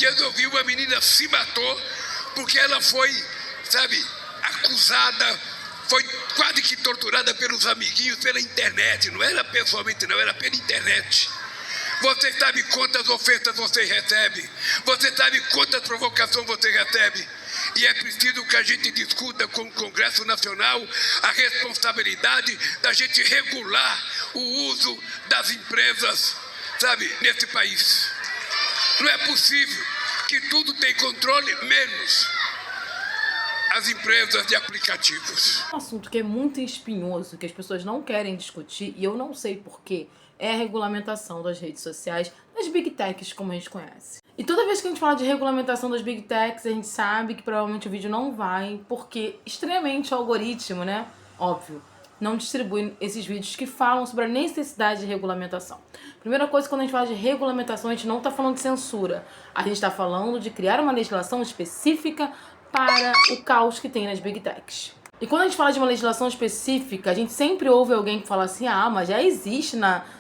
Eu vi uma menina se matou porque ela foi, sabe, acusada, foi quase que torturada pelos amiguinhos pela internet. Não era pessoalmente, não, era pela internet. Você sabe quantas ofensas você recebe? Você sabe quantas provocações você recebe? E é preciso que a gente discuta com o Congresso Nacional a responsabilidade da gente regular o uso das empresas, sabe, nesse país. Não é possível que tudo tem controle, menos as empresas de aplicativos. Um assunto que é muito espinhoso, que as pessoas não querem discutir, e eu não sei porquê, é a regulamentação das redes sociais, das Big Techs, como a gente conhece. E toda vez que a gente fala de regulamentação das Big Techs, a gente sabe que provavelmente o vídeo não vai, porque estranhamente o algoritmo, né, óbvio, não distribui esses vídeos que falam sobre a necessidade de regulamentação. Primeira coisa, quando a gente fala de regulamentação, a gente não está falando de censura. A gente está falando de criar uma legislação específica para o caos que tem nas Big Techs. E quando a gente fala de uma legislação específica, a gente sempre ouve alguém que fala assim, mas já existe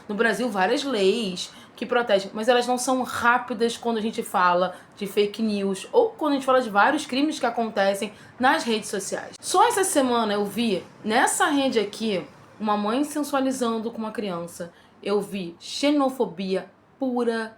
no Brasil várias leis que protegem, mas elas não são rápidas quando a gente fala de fake news ou quando a gente fala de vários crimes que acontecem nas redes sociais. Só essa semana eu vi, nessa rede aqui, uma mãe sensualizando com uma criança. Eu vi xenofobia pura.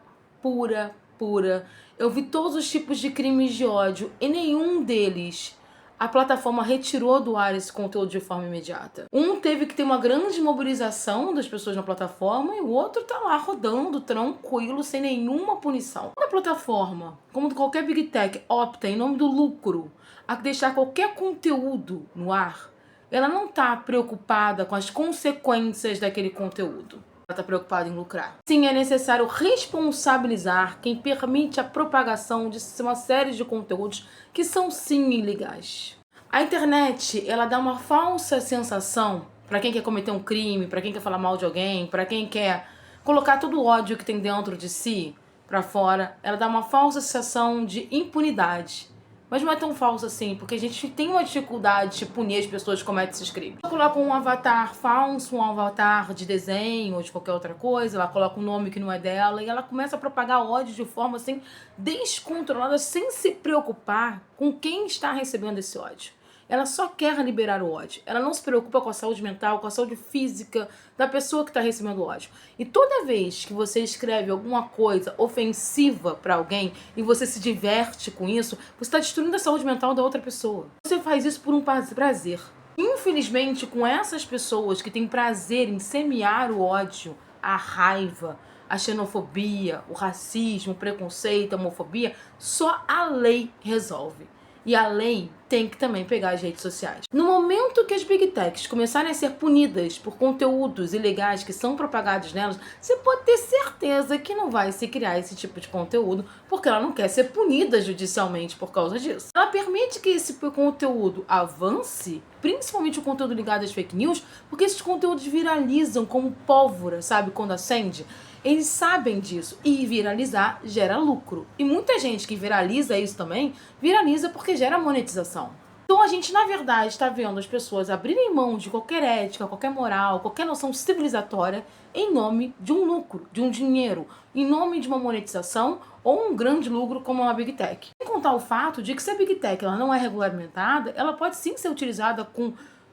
Eu vi todos os tipos de crimes de ódio e nenhum deles a plataforma retirou do ar esse conteúdo de forma imediata. Um teve que ter uma grande mobilização das pessoas na plataforma e o outro tá lá rodando tranquilo, sem nenhuma punição. Quando a plataforma, como qualquer Big Tech, opta em nome do lucro a deixar qualquer conteúdo no ar, ela não tá preocupada com as consequências daquele conteúdo. Ela está preocupada em lucrar. Sim, é necessário responsabilizar quem permite a propagação de uma série de conteúdos que são sim ilegais. A internet, ela dá uma falsa sensação para quem quer cometer um crime, para quem quer falar mal de alguém, para quem quer colocar todo o ódio que tem dentro de si para fora. Ela dá uma falsa sensação de impunidade. Mas não é tão falso assim, porque a gente tem uma dificuldade de punir as pessoas que cometem esses crimes. Ela coloca um avatar falso, um avatar de desenho ou de qualquer outra coisa, ela coloca um nome que não é dela e ela começa a propagar ódio de forma assim descontrolada, sem se preocupar com quem está recebendo esse ódio. Ela só quer liberar o ódio. Ela não se preocupa com a saúde mental, com a saúde física da pessoa que está recebendo o ódio. E toda vez que você escreve alguma coisa ofensiva para alguém e você se diverte com isso, você está destruindo a saúde mental da outra pessoa. Você faz isso por um prazer. Infelizmente, com essas pessoas que têm prazer em semear o ódio, a raiva, a xenofobia, o racismo, o preconceito, a homofobia, só a lei resolve. E a lei tem que também pegar as redes sociais. No momento que as Big Techs começarem a ser punidas por conteúdos ilegais que são propagados nelas, você pode ter certeza que não vai se criar esse tipo de conteúdo, porque ela não quer ser punida judicialmente por causa disso. Ela permite que esse conteúdo avance, principalmente o conteúdo ligado às fake news, porque esses conteúdos viralizam como pólvora, sabe, quando acende. Eles sabem disso e viralizar gera lucro. E muita gente que viraliza isso também, viraliza porque gera monetização. Então a gente, na verdade, está vendo as pessoas abrirem mão de qualquer ética, qualquer moral, qualquer noção civilizatória em nome de um lucro, de um dinheiro, em nome de uma monetização ou um grande lucro como uma Big Tech. Sem contar o fato de que se a Big Tech ela não é regulamentada, ela pode sim ser utilizada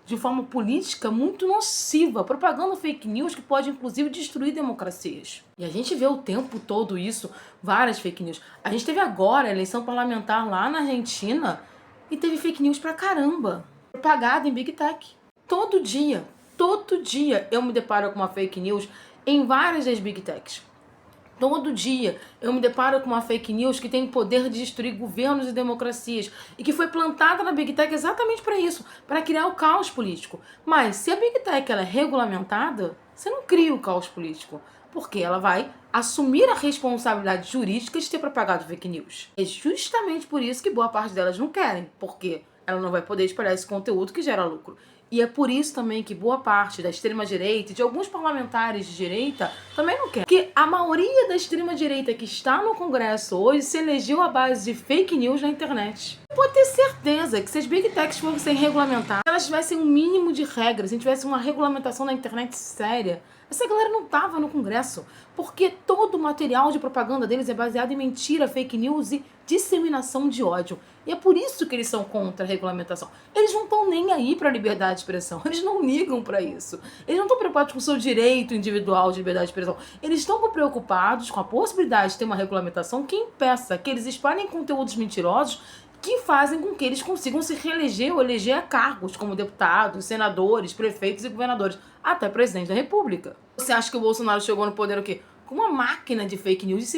de forma política muito nociva, propagando fake news que pode inclusive destruir democracias. E a gente vê o tempo todo isso, várias fake news. A gente teve agora a eleição parlamentar lá na Argentina e teve fake news pra caramba, propagada em Big Tech. Todo dia eu me deparo com uma fake news em várias das Big Techs. Todo dia eu me deparo com uma fake news que tem o poder de destruir governos e democracias e que foi plantada na Big Tech exatamente para isso, para criar o caos político. Mas se a Big Tech ela é regulamentada, você não cria o caos político, porque ela vai assumir a responsabilidade jurídica de ter propagado fake news. É justamente por isso que boa parte delas não querem, porque ela não vai poder espalhar esse conteúdo que gera lucro. E é por isso também que boa parte da extrema-direita e de alguns parlamentares de direita também não quer. Porque a maioria da extrema-direita que está no Congresso hoje se elegeu à base de fake news na internet. Pode ter certeza que se as Big Techs fossem regulamentadas, se elas tivessem um mínimo de regras, se tivesse uma regulamentação da internet séria, essa galera não tava no Congresso, porque todo o material de propaganda deles é baseado em mentira, fake news e disseminação de ódio. E é por isso que eles são contra a regulamentação. Eles não estão nem aí para a liberdade de expressão, eles não ligam para isso. Eles não estão preocupados com o seu direito individual de liberdade de expressão. Eles estão preocupados com a possibilidade de ter uma regulamentação que impeça que eles espalhem conteúdos mentirosos que fazem com que eles consigam se reeleger ou eleger a cargos como deputados, senadores, prefeitos e governadores, até presidente da República. Você acha que o Bolsonaro chegou no poder o quê? Com uma máquina de fake news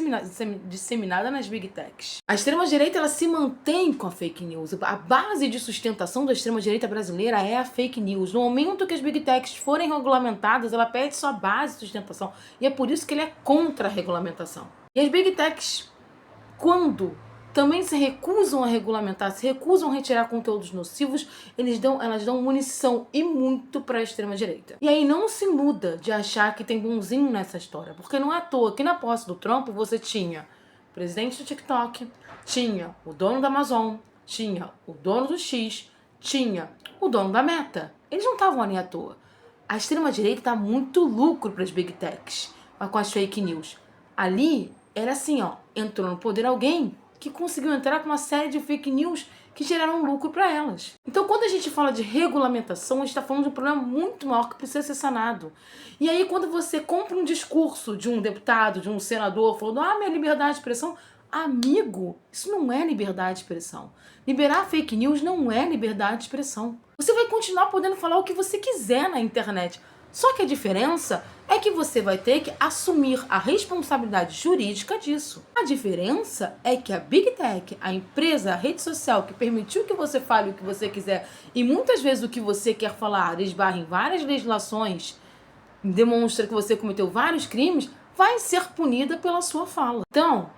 disseminada nas Big Techs. A extrema-direita ela se mantém com a fake news. A base de sustentação da extrema-direita brasileira é a fake news. No momento que as Big Techs forem regulamentadas, ela perde sua base de sustentação. E é por isso que ele é contra a regulamentação. E as Big Techs, quando também se recusam a regulamentar, se recusam a retirar conteúdos nocivos, elas dão munição e muito para a extrema-direita. E aí não se iluda de achar que tem bonzinho nessa história, porque não é à toa que na posse do Trump você tinha o presidente do TikTok, tinha o dono da Amazon, tinha o dono do X, tinha o dono da Meta. Eles não estavam ali à toa. A extrema-direita dá muito lucro para as Big Techs com as fake news. Ali era assim, ó, entrou no poder alguém que conseguiu entrar com uma série de fake news que geraram lucro para elas. Então, quando a gente fala de regulamentação, a gente está falando de um problema muito maior que precisa ser sanado. E aí, quando você compra um discurso de um deputado, de um senador, falando, minha liberdade de expressão, amigo, isso não é liberdade de expressão. Liberar fake news não é liberdade de expressão. Você vai continuar podendo falar o que você quiser na internet. Só que a diferença é que você vai ter que assumir a responsabilidade jurídica disso. A diferença é que a Big Tech, a empresa, a rede social que permitiu que você fale o que você quiser e muitas vezes o que você quer falar esbarra em várias legislações, demonstra que você cometeu vários crimes, vai ser punida pela sua fala. Então,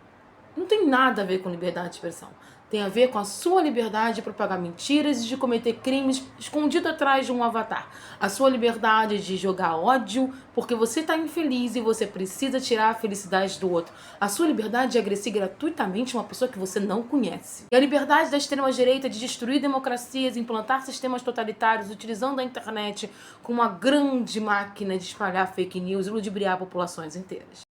não tem nada a ver com liberdade de expressão. Tem a ver com a sua liberdade de propagar mentiras e de cometer crimes escondido atrás de um avatar. A sua liberdade de jogar ódio porque você está infeliz e você precisa tirar a felicidade do outro. A sua liberdade de agredir gratuitamente uma pessoa que você não conhece. E a liberdade da extrema-direita de destruir democracias, implantar sistemas totalitários, utilizando a internet como uma grande máquina de espalhar fake news e ludibriar populações inteiras.